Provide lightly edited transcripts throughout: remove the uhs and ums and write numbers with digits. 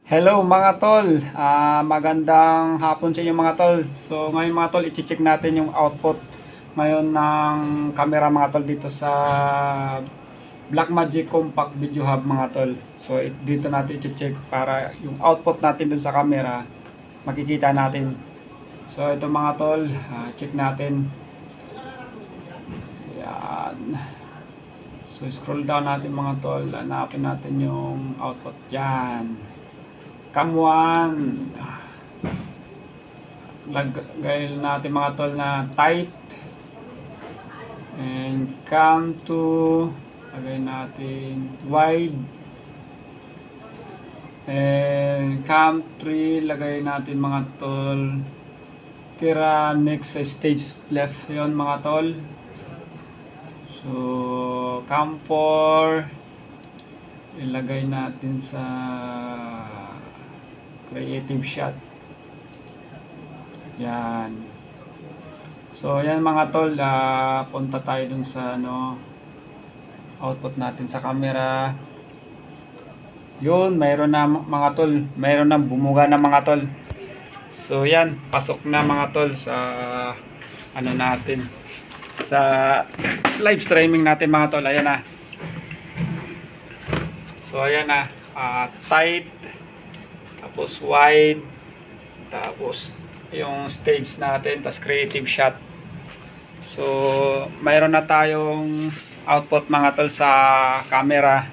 Hello mga tol, magandang hapon sa inyo mga tol. So ngayon mga tol, i-check natin yung output ngayon ng camera mga tol dito sa Blackmagic Compact Video Hub mga tol. So dito natin i-check para yung output natin dun sa camera makikita natin. So ito mga tol, check natin. Yan. So scroll down natin mga tol, hanapin natin yung output yan. Cam 1, lagay natin mga tol na tight, and cam 2 lagay natin wide, and cam 3 lagay natin mga tol tira next sa stage left. Yon mga tol. So cam 4 ilagay natin sa creative shot. Yan. So yan mga tol, punta tayo dun sa output natin sa camera. Yun, mayroon na mga tol, mayroon na bumuga na mga tol. So yan, pasok na mga tol sa natin, sa live streaming natin mga tol. Ayan na. So ayan na, tight, tapos wide, tapos yung stage natin, tapos creative shot. So mayroon na tayong output mga tol sa camera.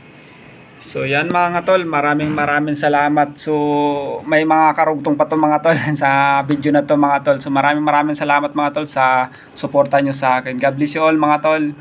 So yan mga tol, maraming salamat. So may mga karugtong pa to mga tol sa video na to mga tol. So maraming salamat mga tol sa suporta nyo sa akin. God bless you all mga tol.